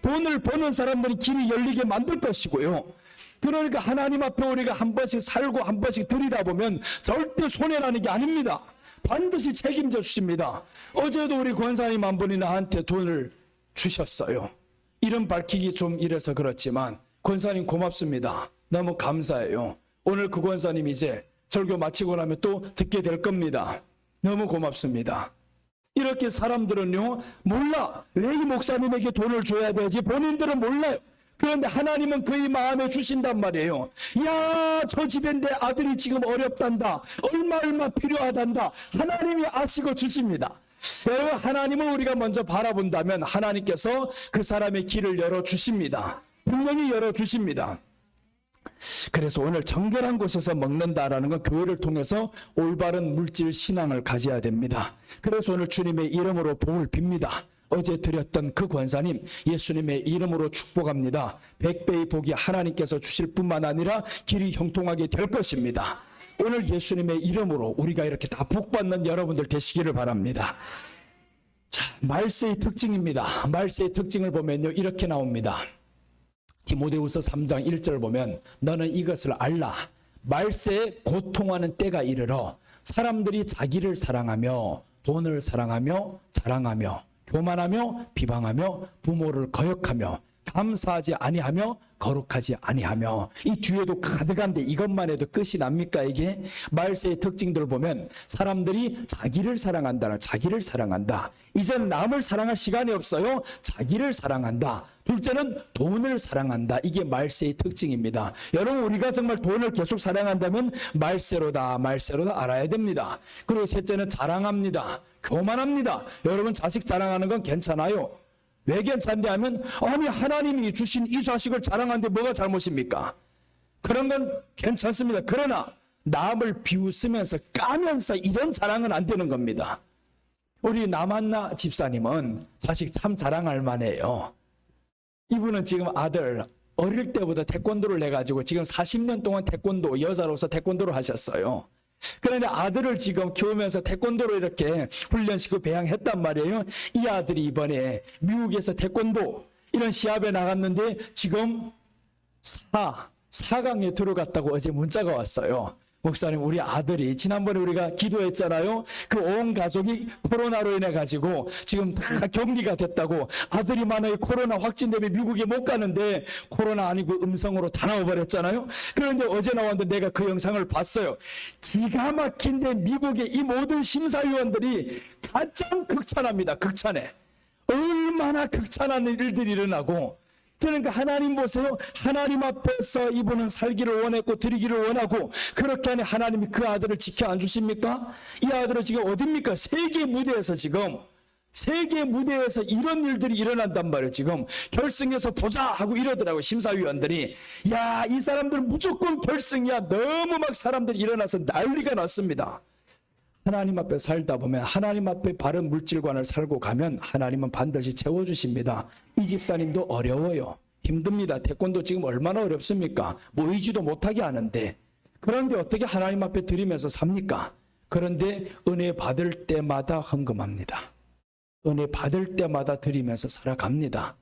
돈을 버는 사람들이 길이 열리게 만들 것이고요. 그러니까 하나님 앞에 우리가 한 번씩 살고 한 번씩 드리다 보면 절대 손해라는 게 아닙니다. 반드시 책임져 주십니다. 어제도 우리 권사님 한 분이 나한테 돈을 주셨어요. 이름 밝히기 좀 이래서 그렇지만 권사님 고맙습니다. 너무 감사해요. 오늘 그 권사님 이제 설교 마치고 나면 또 듣게 될 겁니다. 너무 고맙습니다. 이렇게 사람들은요, 몰라. 왜 이 목사님에게 돈을 줘야 되지? 본인들은 몰라요. 그런데 하나님은 그의 마음에 주신단 말이에요. 야, 저 집에 내 아들이 지금 어렵단다. 얼마 필요하단다. 하나님이 아시고 주십니다. 여러분, 하나님을 우리가 먼저 바라본다면 하나님께서 그 사람의 길을 열어주십니다. 분명히 열어주십니다. 그래서 오늘 정결한 곳에서 먹는다라는 건 교회를 통해서 올바른 물질 신앙을 가져야 됩니다. 그래서 오늘 주님의 이름으로 복을 빕니다. 어제 드렸던 그 권사님 예수님의 이름으로 축복합니다. 100배의 복이 하나님께서 주실 뿐만 아니라 길이 형통하게 될 것입니다. 오늘 예수님의 이름으로 우리가 이렇게 다 복받는 여러분들 되시기를 바랍니다. 자, 말세의 특징입니다. 말세의 특징을 보면요, 이렇게 나옵니다. 디모데후서 3장 1절 보면 너는 이것을 알라. 말세에 고통하는 때가 이르러 사람들이 자기를 사랑하며 돈을 사랑하며 자랑하며 교만하며 비방하며 부모를 거역하며 감사하지 아니하며 거룩하지 아니하며, 이 뒤에도 가득한데 이것만 해도 끝이 납니까? 이게 말세의 특징들을 보면 사람들이 자기를 사랑한다. 이젠 남을 사랑할 시간이 없어요. 자기를 사랑한다. 둘째는 돈을 사랑한다. 이게 말세의 특징입니다. 여러분, 우리가 정말 돈을 계속 사랑한다면 말세로다 알아야 됩니다. 그리고 셋째는 자랑합니다. 교만합니다. 여러분, 자식 자랑하는 건 괜찮아요. 왜 괜찮냐 하면, 아니 하나님이 주신 이 자식을 자랑하는데 뭐가 잘못입니까? 그런 건 괜찮습니다. 그러나 남을 비웃으면서 까면서 이런 자랑은 안 되는 겁니다. 우리 남한나 집사님은 자식 참 자랑할 만해요. 이분은 지금 아들 어릴 때부터 태권도를 해가지고 지금 40년 동안 태권도, 여자로서 태권도를 하셨어요. 그런데 아들을 지금 키우면서 태권도로 이렇게 훈련시키고 배양했단 말이에요. 이 아들이 이번에 미국에서 태권도 이런 시합에 나갔는데 지금 4강에 들어갔다고 어제 문자가 왔어요. 목사님, 우리 아들이 지난번에 우리가 기도했잖아요. 그 온 가족이 코로나로 인해 가지고 지금 다 격리가 됐다고. 아들이 만약에 코로나 확진되면 미국에 못 가는데 코로나 아니고 음성으로 다 나와버렸잖아요. 그런데 어제 나왔는데 내가 그 영상을 봤어요. 기가 막힌데 미국의 이 모든 심사위원들이 가장 극찬합니다. 극찬해. 얼마나 극찬하는 일들이 일어나고. 그러니까 하나님 보세요. 하나님 앞에서 이분은 살기를 원했고 드리기를 원하고, 그렇게 하니 하나님이 그 아들을 지켜 안 주십니까? 이 아들은 지금 어딥니까? 세계 무대에서 이런 일들이 일어난단 말이에요. 지금 결승에서 보자 하고 이러더라고요. 심사위원들이. 야, 이 사람들 무조건 결승이야. 너무 막 사람들이 일어나서 난리가 났습니다. 하나님 앞에 살다 보면, 하나님 앞에 바른 물질관을 살고 가면 하나님은 반드시 채워주십니다. 이 집사님도 어려워요. 힘듭니다. 태권도 지금 얼마나 어렵습니까? 모이지도 못하게 하는데. 그런데 어떻게 하나님 앞에 드리면서 삽니까? 그런데 은혜 받을 때마다 헌금합니다. 은혜 받을 때마다 드리면서 살아갑니다.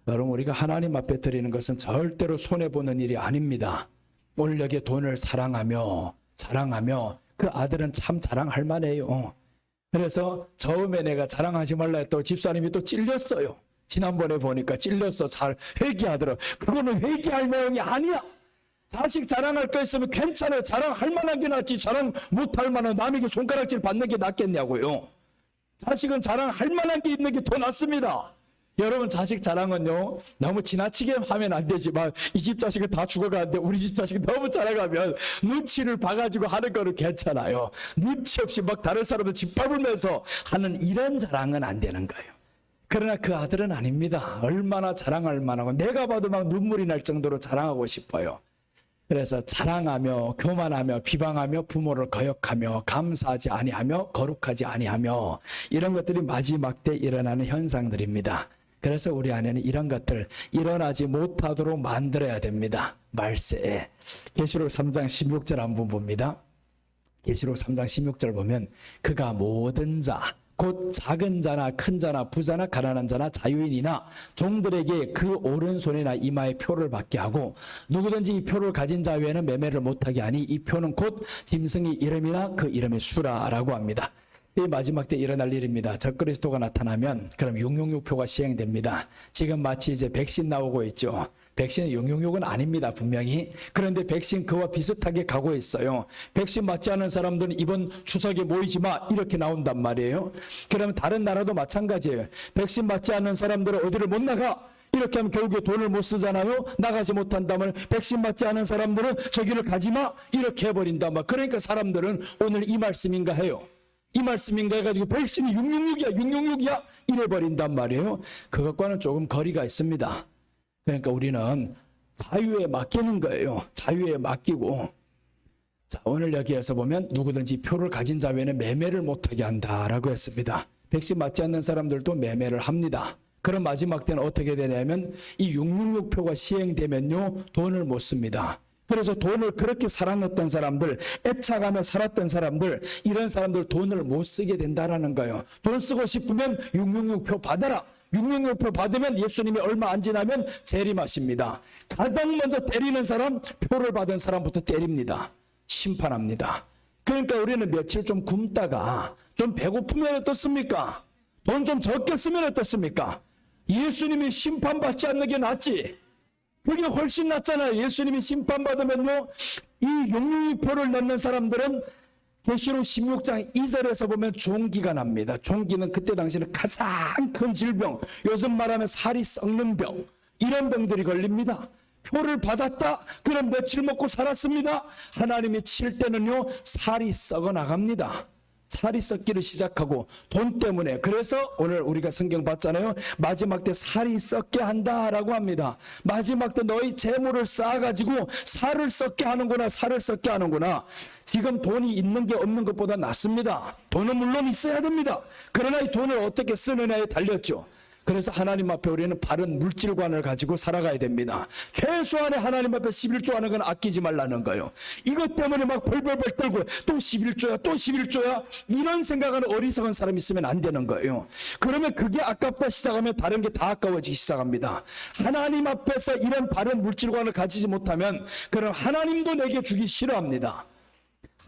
여러분, 우리가 하나님 앞에 드리는 것은 절대로 손해보는 일이 아닙니다. 오늘 여기 돈을 사랑하며 자랑하며, 그 아들은 참 자랑할 만해요. 그래서 처음에 내가 자랑하지 말라 했다고 집사님이 또 찔렸어요. 지난번에 보니까 찔렸어. 잘 회개하더라. 그거는 회개할 내용이 아니야. 자식 자랑할 거 있으면 괜찮아요. 자랑할 만한 게 낫지. 자랑 못할 만한 남에게 손가락질 받는 게 낫겠냐고요. 자식은 자랑할 만한 게 있는 게 더 낫습니다. 여러분, 자식 자랑은요, 너무 지나치게 하면 안 되지만 이 집 자식은 다 죽어가는데 우리 집 자식은 너무 자랑하면 눈치를 봐가지고 하는 거는 괜찮아요. 눈치 없이 막 다른 사람을 짓밟으면서 하는 이런 자랑은 안 되는 거예요. 그러나 그 아들은 아닙니다. 얼마나 자랑할 만하고 내가 봐도 막 눈물이 날 정도로 자랑하고 싶어요. 그래서 자랑하며 교만하며 비방하며 부모를 거역하며 감사하지 아니하며 거룩하지 아니하며 이런 것들이 마지막 때 일어나는 현상들입니다. 그래서 우리 안에는 이런 것들 일어나지 못하도록 만들어야 됩니다. 말세에. 계시록 3장 16절 한번 봅니다. 계시록 3장 16절 보면 그가 모든 자 곧 작은 자나 큰 자나 부자나 가난한 자나 자유인이나 종들에게 그 오른손이나 이마에 표를 받게 하고 누구든지 이 표를 가진 자 외에는 매매를 못하게 하니 이 표는 곧 짐승의 이름이나 그 이름의 수라라고 합니다. 이 마지막 때 일어날 일입니다. 적그리스도가 나타나면 그럼 666표가 시행됩니다. 지금 마치 이제 백신 나오고 있죠. 백신은 666은 아닙니다. 분명히. 그런데 백신 그와 비슷하게 가고 있어요. 백신 맞지 않은 사람들은 이번 추석에 모이지 마 이렇게 나온단 말이에요. 그러면 다른 나라도 마찬가지예요. 백신 맞지 않는 사람들은 어디를 못 나가. 이렇게 하면 결국에 돈을 못 쓰잖아요. 나가지 못한다면 백신 맞지 않은 사람들은 저기를 가지 마 이렇게 해버린단 말. 그러니까 사람들은 오늘 이 말씀인가 해요. 이 말씀인가 해가지고 백신이 666이야 666이야 이래버린단 말이에요. 그것과는 조금 거리가 있습니다. 그러니까 우리는 자유에 맡기는 거예요. 자유에 맡기고. 자, 오늘 여기에서 보면 누구든지 표를 가진 자 외에는 매매를 못하게 한다라고 했습니다. 백신 맞지 않는 사람들도 매매를 합니다. 그럼 마지막 때는 어떻게 되냐면 이 666표가 시행되면요 돈을 못 씁니다. 그래서 돈을 그렇게 사랑했던 사람들, 애착하며 살았던 사람들, 이런 사람들 돈을 못 쓰게 된다라는 거예요. 돈 쓰고 싶으면 666표 받아라. 666표 받으면 예수님이 얼마 안 지나면 재림하십니다. 가장 먼저 때리는 사람, 표를 받은 사람부터 때립니다. 심판합니다. 그러니까 우리는 며칠 좀 굶다가 좀 배고프면 어떻습니까? 돈 좀 적게 쓰면 어떻습니까? 예수님이 심판받지 않는 게 낫지. 그게 훨씬 낫잖아요. 예수님이 심판받으면요 이 666표를 넣는 사람들은 계시록 16장 2절에서 보면 종기가 납니다. 종기는 그때 당시는 가장 큰 질병, 요즘 말하면 살이 썩는 병, 이런 병들이 걸립니다. 표를 받았다? 그럼 며칠 먹고 살았습니다. 하나님이 칠 때는요 살이 썩어 나갑니다. 살이 썩기를 시작하고 돈 때문에. 그래서 오늘 우리가 성경 봤잖아요. 마지막 때 살이 썩게 한다라고 합니다. 마지막 때 너희 재물을 쌓아가지고 살을 썩게 하는구나. 살을 썩게 하는구나. 지금 돈이 있는 게 없는 것보다 낫습니다. 돈은 물론 있어야 됩니다. 그러나 이 돈을 어떻게 쓰느냐에 달렸죠. 그래서 하나님 앞에 우리는 바른 물질관을 가지고 살아가야 됩니다. 최소한의 하나님 앞에 11조 하는 건 아끼지 말라는 거예요. 이것 때문에 막 벌벌벌 떨고 또 11조야 또 11조야 이런 생각하는 어리석은 사람이 있으면 안 되는 거예요. 그러면 그게 아깝다 시작하면 다른 게 다 아까워지기 시작합니다. 하나님 앞에서 이런 바른 물질관을 가지지 못하면 그럼 하나님도 내게 주기 싫어합니다.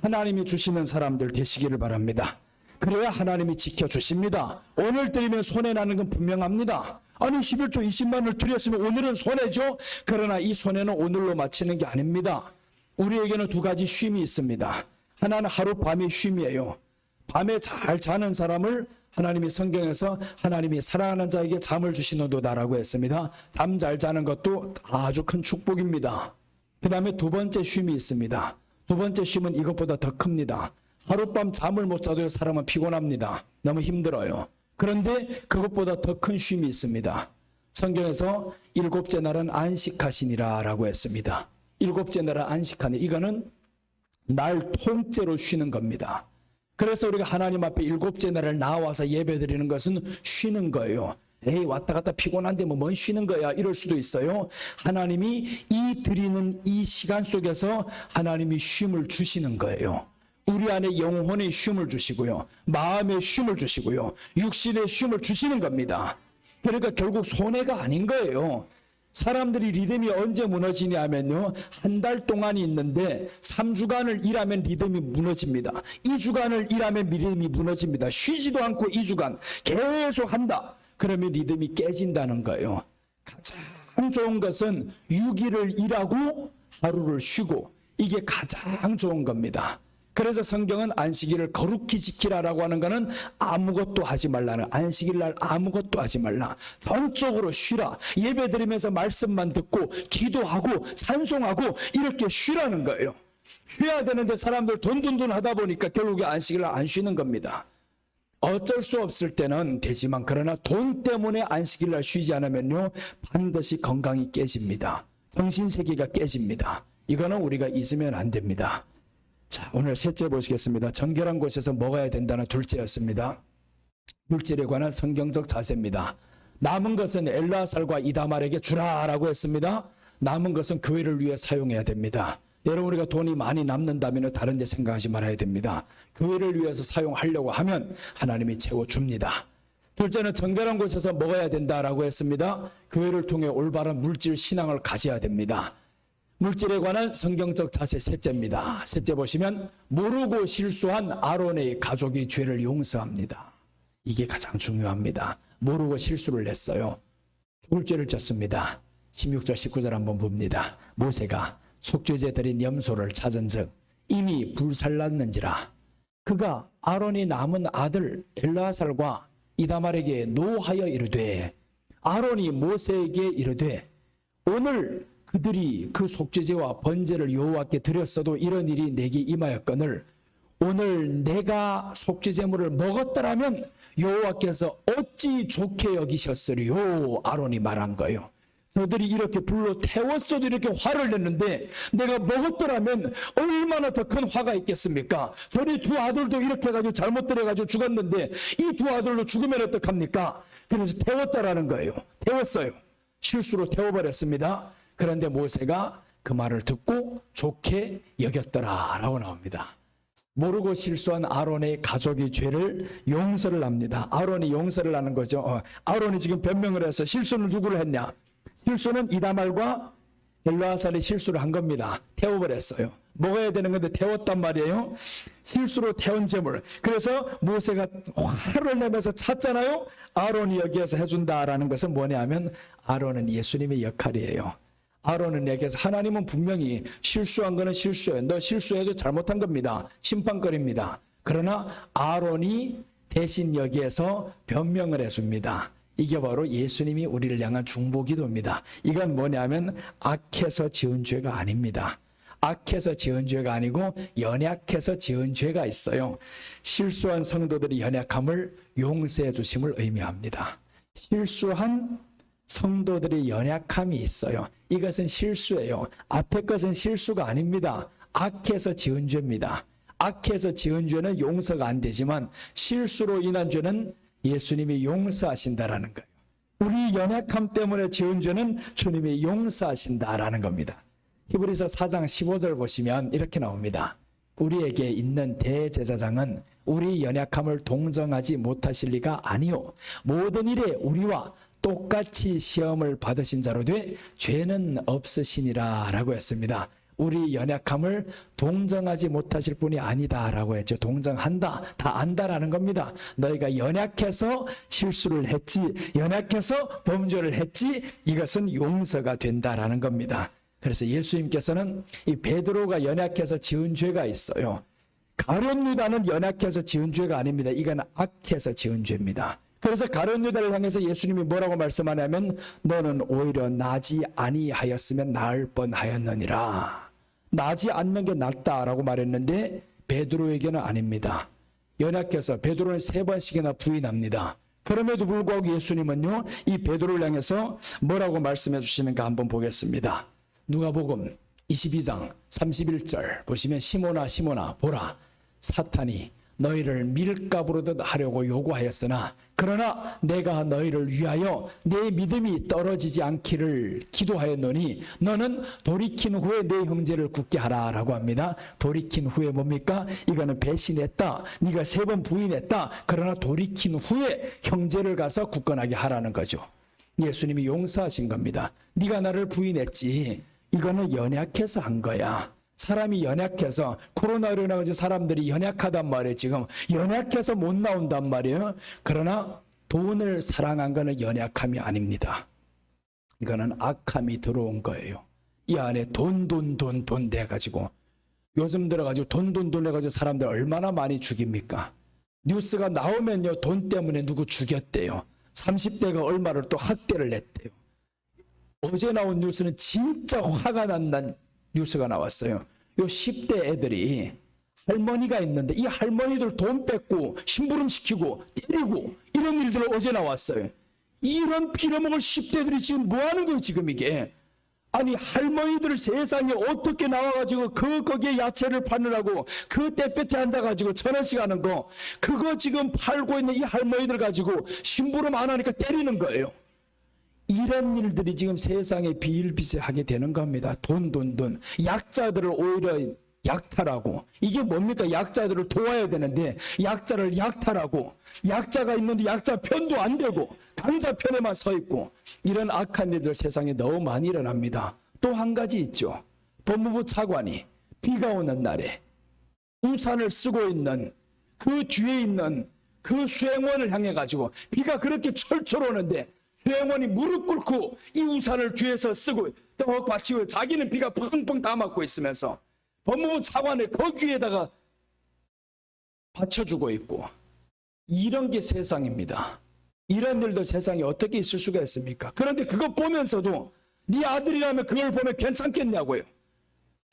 하나님이 주시는 사람들 되시기를 바랍니다. 그래야 하나님이 지켜주십니다. 오늘 드리면 손해나는 건 분명합니다. 아니 11조 20만을 드렸으면 오늘은 손해죠. 그러나 이 손해는 오늘로 마치는 게 아닙니다. 우리에게는 두 가지 쉼이 있습니다. 하나는 하룻밤의 쉼이에요. 밤에 잘 자는 사람을 하나님이 성경에서 하나님이 사랑하는 자에게 잠을 주시는도다라고 했습니다. 잠 잘 자는 것도 아주 큰 축복입니다. 그 다음에 두 번째 쉼이 있습니다. 두 번째 쉼은 이것보다 더 큽니다. 하룻밤 잠을 못 자도 사람은 피곤합니다. 너무 힘들어요. 그런데 그것보다 더 큰 쉼이 있습니다. 성경에서 일곱째 날은 안식하시니라 라고 했습니다. 일곱째 날은 안식하니 이거는 날 통째로 쉬는 겁니다. 그래서 우리가 하나님 앞에 일곱째 날을 나와서 예배드리는 것은 쉬는 거예요. 에이 왔다 갔다 피곤한데 뭔 쉬는 거야 이럴 수도 있어요. 하나님이 이 드리는 이 시간 속에서 하나님이 쉼을 주시는 거예요. 우리 안에 영혼의 쉼을 주시고요. 마음의 쉼을 주시고요. 육신의 쉼을 주시는 겁니다. 그러니까 결국 손해가 아닌 거예요. 사람들이 리듬이 언제 무너지냐 하면요. 한 달 동안이 있는데 3주간을 일하면 리듬이 무너집니다. 2주간을 일하면 리듬이 무너집니다. 쉬지도 않고 2주간 계속 한다. 그러면 리듬이 깨진다는 거예요. 가장 좋은 것은 6일을 일하고 하루를 쉬고 이게 가장 좋은 겁니다. 그래서 성경은 안식일을 거룩히 지키라라고 하는 것은 아무것도 하지 말라는, 안식일날 아무것도 하지 말라, 정적으로 쉬라, 예배드리면서 말씀만 듣고 기도하고 찬송하고 이렇게 쉬라는 거예요. 쉬어야 되는데 사람들 돈 하다 보니까 결국에 안식일날 안 쉬는 겁니다. 어쩔 수 없을 때는 되지만, 그러나 돈 때문에 안식일날 쉬지 않으면요 반드시 건강이 깨집니다. 정신세계가 깨집니다. 이거는 우리가 잊으면 안 됩니다. 자, 오늘 셋째 보시겠습니다. 정결한 곳에서 먹어야 된다는 둘째였습니다. 물질에 관한 성경적 자세입니다. 남은 것은 엘르아살과 이다말에게 주라라고 했습니다. 남은 것은 교회를 위해 사용해야 됩니다. 여러분, 우리가 돈이 많이 남는다면 다른 데 생각하지 말아야 됩니다. 교회를 위해서 사용하려고 하면 하나님이 채워줍니다. 둘째는 정결한 곳에서 먹어야 된다라고 했습니다. 교회를 통해 올바른 물질 신앙을 가져야 됩니다. 물질에 관한 성경적 자세 셋째입니다. 셋째 보시면 모르고 실수한 아론의 가족이 죄를 용서합니다. 이게 가장 중요합니다. 모르고 실수를 했어요. 죽을 죄를 졌습니다. 16절 19절 한번 봅니다. 모세가 속죄제 드린 염소를 찾은즉 이미 불살랐는지라 그가 아론이 남은 아들 엘르아살과 이다말에게 노하여 이르되, 아론이 모세에게 이르되 오늘 그들이 그 속죄제와 번제를 여호와께 드렸어도 이런 일이 내게 임하였거늘 오늘 내가 속죄제물을 먹었더라면 여호와께서 어찌 좋게 여기셨으리요. 아론이 말한 거예요. 너들이 이렇게 불로 태웠어도 이렇게 화를 냈는데 내가 먹었더라면 얼마나 더 큰 화가 있겠습니까? 저희 두 아들도 이렇게 해가지고 잘못 들여가지고 죽었는데 이 두 아들도 죽으면 어떡합니까? 그래서 태웠다라는 거예요. 태웠어요. 실수로 태워버렸습니다. 그런데 모세가 그 말을 듣고 좋게 여겼더라 라고 나옵니다. 모르고 실수한 아론의 가족이 죄를 용서를 합니다. 아론이 용서를 하는 거죠. 아론이 지금 변명을 해서 실수는 누구를 했냐? 실수는 이다말과 엘르아살이 실수를 한 겁니다. 태워버렸어요. 먹어야 되는 건데 태웠단 말이에요. 실수로 태운 제물. 그래서 모세가 화를 내면서 찾잖아요. 아론이 여기에서 해준다라는 것은 뭐냐 하면 아론은 예수님의 역할이에요. 아론은 여기에서 하나님은 분명히 실수한 거는 실수예요. 너 실수해도 잘못한 겁니다. 심판거리입니다. 그러나 아론이 대신 여기에서 변명을 해줍니다. 이게 바로 예수님이 우리를 향한 중보기도입니다. 이건 뭐냐면 악해서 지은 죄가 아닙니다. 악해서 지은 죄가 아니고 연약해서 지은 죄가 있어요. 실수한 성도들의 연약함을 용서해 주심을 의미합니다. 실수한 성도들의 연약함이 있어요. 이것은 실수예요. 앞에 것은 실수가 아닙니다. 악해서 지은 죄입니다. 악해서 지은 죄는 용서가 안 되지만 실수로 인한 죄는 예수님이 용서하신다라는 거예요. 우리 연약함 때문에 지은 죄는 주님이 용서하신다라는 겁니다. 히브리서 4장 15절 보시면 이렇게 나옵니다. 우리에게 있는 대제사장은 우리 연약함을 동정하지 못하실 리가 아니요 모든 일에 우리와 똑같이 시험을 받으신 자로 돼 죄는 없으시니라 라고 했습니다. 우리 연약함을 동정하지 못하실 분이 아니다 라고 했죠. 동정한다, 다 안다라는 겁니다. 너희가 연약해서 실수를 했지, 연약해서 범죄를 했지, 이것은 용서가 된다라는 겁니다. 그래서 예수님께서는 이 베드로가 연약해서 지은 죄가 있어요. 가룟 유다는 연약해서 지은 죄가 아닙니다. 이건 악해서 지은 죄입니다. 그래서 가룟 유다를 향해서 예수님이 뭐라고 말씀하냐면 너는 오히려 나지 아니하였으면 나을 뻔하였느니라. 나지 않는 게 낫다라고 말했는데 베드로에게는 아닙니다. 연약해서 베드로는 3번씩이나 부인합니다. 그럼에도 불구하고 예수님은요 이 베드로를 향해서 뭐라고 말씀해 주시는가 한번 보겠습니다. 누가복음 22장 31절 보시면 시몬아 시몬아 보라 사탄이 너희를 밀가부르듯 하려고 요구하였으나 그러나 내가 너희를 위하여 내 믿음이 떨어지지 않기를 기도하였노니 너는 돌이킨 후에 내 형제를 굳게 하라 라고 합니다. 돌이킨 후에 뭡니까? 이거는 배신했다. 네가 3번 부인했다. 그러나 돌이킨 후에 형제를 가서 굳건하게 하라는 거죠. 예수님이 용서하신 겁니다. 네가 나를 부인했지. 이거는 연약해서 한 거야. 사람이 연약해서 코로나로 인해서 사람들이 연약하단 말이에요. 지금 연약해서 못 나온단 말이에요. 그러나 돈을 사랑한 거는 연약함이 아닙니다. 이거는 악함이 들어온 거예요. 이 안에 돈 돼가지고 요즘 들어가지고 돈 해가지고 사람들 얼마나 많이 죽입니까? 뉴스가 나오면요, 돈 때문에 누구 죽였대요. 30대가 얼마를 또 학대를 했대요. 어제 나온 뉴스는 진짜 화가 난다는 뉴스가 나왔어요. 요 10대 애들이 할머니가 있는데 이 할머니들 돈 뺏고 심부름 시키고 때리고 이런 일들 어제 나왔어요. 이런 빌어먹을 10대들이 지금 뭐 하는 거예요, 지금 이게? 아니, 할머니들 세상에 어떻게 나와가지고 거기에 야채를 파느라고 그 떼볕에 앉아가지고 1,000원씩 하는 거, 그거 지금 팔고 있는 이 할머니들 가지고 심부름 안 하니까 때리는 거예요. 이런 일들이 지금 세상에 비일비재하게 되는 겁니다. 돈. 약자들을 오히려 약탈하고, 이게 뭡니까? 약자들을 도와야 되는데 약자를 약탈하고, 약자가 있는데 약자 편도 안 되고 강자 편에만 서 있고, 이런 악한 일들 세상에 너무 많이 일어납니다. 또 한 가지 있죠. 법무부 차관이 비가 오는 날에 우산을 쓰고 있는 그 뒤에 있는 그 수행원을 향해 가지고 비가 그렇게 철철 오는데 수행원이 무릎 꿇고 이 우산을 뒤에서 쓰고 떡 받치고 자기는 비가 펑펑 다 맞고 있으면서 법무부 차관의 거기에다가 받쳐주고 있고, 이런 게 세상입니다. 이런 일들 세상에 어떻게 있을 수가 있습니까? 그런데 그거 보면서도 네 아들이라면 그걸 보면 괜찮겠냐고요.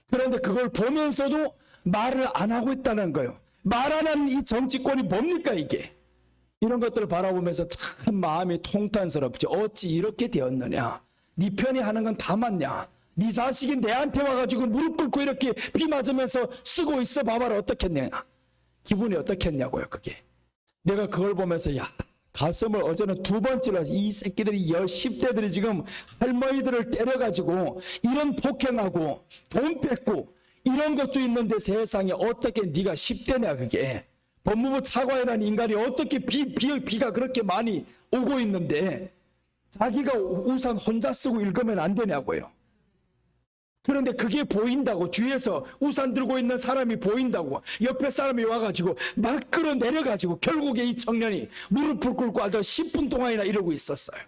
그런데 그걸 보면서도 말을 안 하고 있다는 거예요. 말 안 하는 이 정치권이 뭡니까 이게? 이런 것들을 바라보면서 참 마음이 통탄스럽지. 어찌 이렇게 되었느냐? 네 편이 하는 건 다 맞냐? 네 자식이 내한테 와가지고 무릎 꿇고 이렇게 비 맞으면서 쓰고 있어 봐봐라 어떻겠냐? 기분이 어떻겠냐고요 그게. 내가 그걸 보면서 야, 가슴을 어제는 2번 찔러서 이 새끼들이 10대들이 지금 할머니들을 때려가지고 이런 폭행하고 돈 뺏고 이런 것도 있는데 세상에 어떻게 네가 10대냐 그게. 법무부 차관이라는 인간이 어떻게 비가 그렇게 많이 오고 있는데 자기가 우산 혼자 쓰고 읽으면 안 되냐고요. 그런데 그게 보인다고, 뒤에서 우산 들고 있는 사람이 보인다고 옆에 사람이 와가지고 막 끌어내려가지고 결국에 이 청년이 무릎을 꿇고 앉아 10분 동안이나 이러고 있었어요.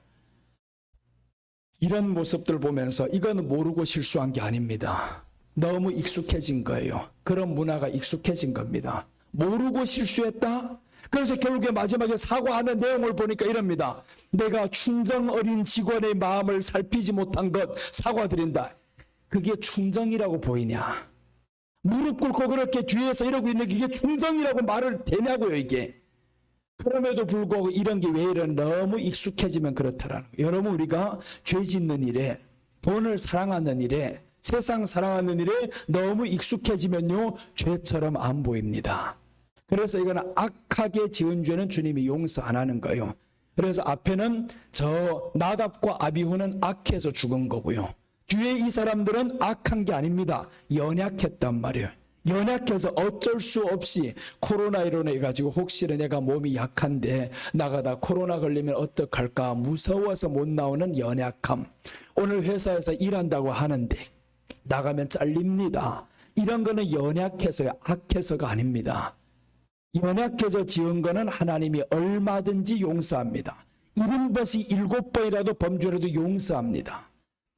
이런 모습들 보면서 이건 모르고 실수한 게 아닙니다. 너무 익숙해진 거예요. 그런 문화가 익숙해진 겁니다. 모르고 실수했다? 그래서 결국에 마지막에 사과하는 내용을 보니까 이럽니다. 내가 충정 어린 직원의 마음을 살피지 못한 것 사과드린다. 그게 충정이라고 보이냐? 무릎 꿇고 그렇게 뒤에서 이러고 있는 게 이게 충정이라고 말을 되냐고요 이게. 그럼에도 불구하고 이런 게 왜 이런 너무 익숙해지면 그렇다라는 거예요. 여러분, 우리가 죄 짓는 일에, 돈을 사랑하는 일에, 세상 사랑하는 일에 너무 익숙해지면요 죄처럼 안 보입니다. 그래서 이거는 악하게 지은 죄는 주님이 용서 안 하는 거예요. 그래서 앞에는 저 나답과 아비후는 악해서 죽은 거고요, 뒤에 이 사람들은 악한 게 아닙니다. 연약했단 말이에요. 연약해서 어쩔 수 없이 코로나19로 해가지고 혹시나 내가 몸이 약한데 나가다 코로나 걸리면 어떡할까 무서워서 못 나오는 연약함. 오늘 회사에서 일한다고 하는데 나가면 잘립니다. 이런 거는 연약해서요, 악해서가 아닙니다. 연약해서 지은 거는 하나님이 얼마든지 용서합니다. 70번씩 7번이라도 범죄라도 용서합니다.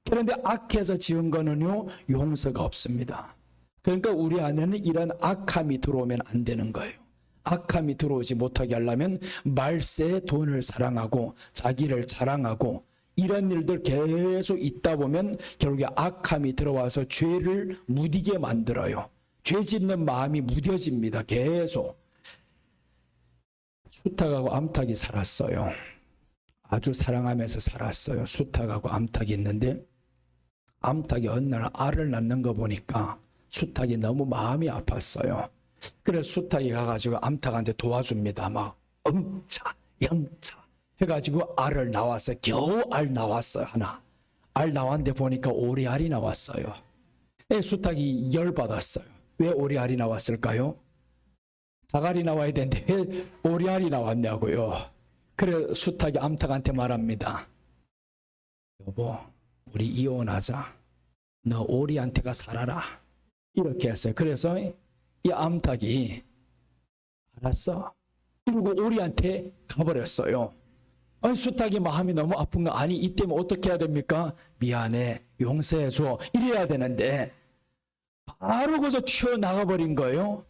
그런데 악해서 지은 거는요 용서가 없습니다. 그러니까 우리 안에는 이런 악함이 들어오면 안 되는 거예요. 악함이 들어오지 못하게 하려면 말세에 돈을 사랑하고 자기를 자랑하고 이런 일들 계속 있다 보면 결국에 악함이 들어와서 죄를 무디게 만들어요. 죄 짓는 마음이 무뎌집니다. 계속. 수탉하고 암탉이 살았어요. 아주 사랑하면서 살았어요. 수탉하고 암탉이 있는데 암탉이 어느 날 알을 낳는 거 보니까 수탉이 너무 마음이 아팠어요. 그래서 수탉이 가가지고 암탉한테 도와줍니다. 막 영차 해가지고 알을 낳았어요. 겨우 알 나왔어요. 하나. 알 나왔는데 보니까 오리알이 나왔어요. 수탉이 열받았어요. 왜 오리알이 나왔을까요? 닭알이 나와야 되는데 왜 오리알이 나왔냐고요. 그래 수탉이 암탉한테 말합니다. 여보, 우리 이혼하자. 너 오리한테가 살아라. 이렇게 했어요. 그래서 이 암탉이 알았어. 그리고 오리한테 가버렸어요. 아니 수탉이 마음이 너무 아픈 거 아니 이때면 어떻게 해야 됩니까? 미안해. 용서해 줘. 이래야 되는데 바로 거기서 튀어나가 버린 거예요.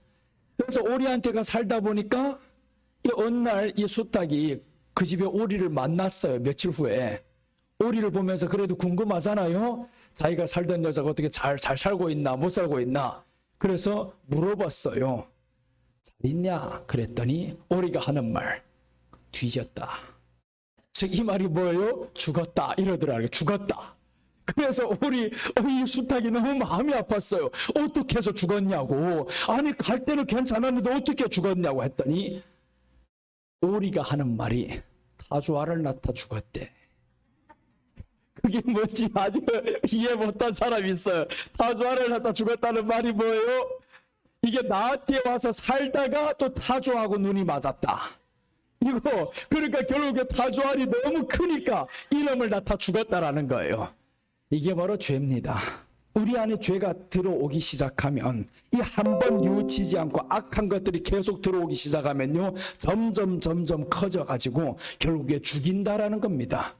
그래서 오리한테가 살다 보니까 어느 날 이 수탉이 그 집에 오리를 만났어요. 며칠 후에. 오리를 보면서 그래도 궁금하잖아요. 자기가 살던 여자가 어떻게 잘 살고 있나 못 살고 있나. 그래서 물어봤어요. 잘 있냐? 그랬더니 오리가 하는 말, 뒤졌다. 즉 이 말이 뭐예요? 죽었다 이러더라고요. 죽었다. 그래서 이 수탉이 너무 마음이 아팠어요. 어떻게 해서 죽었냐고. 아니 갈 때는 괜찮았는데 어떻게 죽었냐고 했더니 오리가 하는 말이 타조알을 낳다 죽었대. 그게 뭔지 아직 이해 못한 사람이 있어요. 타조알을 낳다 죽었다는 말이 뭐예요? 이게 나한테 와서 살다가 또 타조하고 눈이 맞았다. 이거 그러니까 결국에 타조알이 너무 크니까 이놈을 낳다 죽었다라는 거예요. 이게 바로 죄입니다. 우리 안에 죄가 들어오기 시작하면 이 한 번 뉘우치지 않고 악한 것들이 계속 들어오기 시작하면요 점점 커져가지고 결국에 죽인다라는 겁니다.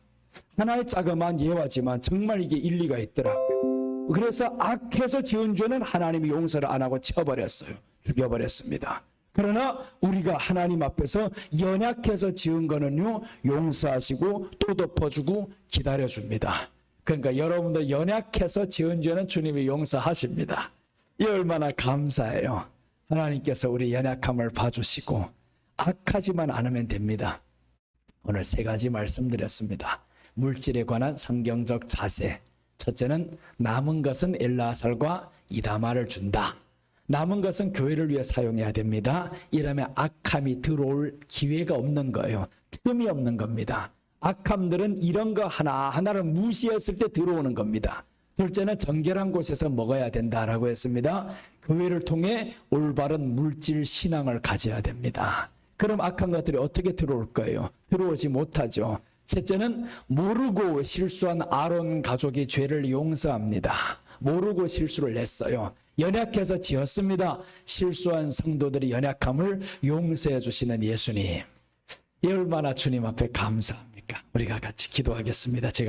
하나의 자그마한 예화지만 정말 이게 일리가 있더라고요. 그래서 악해서 지은 죄는 하나님이 용서를 안 하고 쳐버렸어요. 죽여버렸습니다. 그러나 우리가 하나님 앞에서 연약해서 지은 거는요 용서하시고 또 덮어주고 기다려줍니다. 그러니까 여러분들 연약해서 지은 죄는 주님이 용서하십니다. 이 얼마나 감사해요. 하나님께서 우리 연약함을 봐주시고 악하지만 않으면 됩니다. 오늘 3가지 말씀드렸습니다. 물질에 관한 성경적 자세. 첫째는 남은 것은 엘라살과 이다말을 준다. 남은 것은 교회를 위해 사용해야 됩니다. 이러면 악함이 들어올 기회가 없는 거예요. 틈이 없는 겁니다. 악함들은 이런 거 하나하나를 무시했을 때 들어오는 겁니다. 둘째는 정결한 곳에서 먹어야 된다라고 했습니다. 교회를 통해 올바른 물질 신앙을 가져야 됩니다. 그럼 악한 것들이 어떻게 들어올 거예요? 들어오지 못하죠. 셋째는 모르고 실수한 아론 가족이 죄를 용서합니다. 모르고 실수를 했어요. 연약해서 지었습니다. 실수한 성도들의 연약함을 용서해 주시는 예수님. 이 얼마나 주님 앞에 감사합니까? 우리가 같이 기도하겠습니다. 제가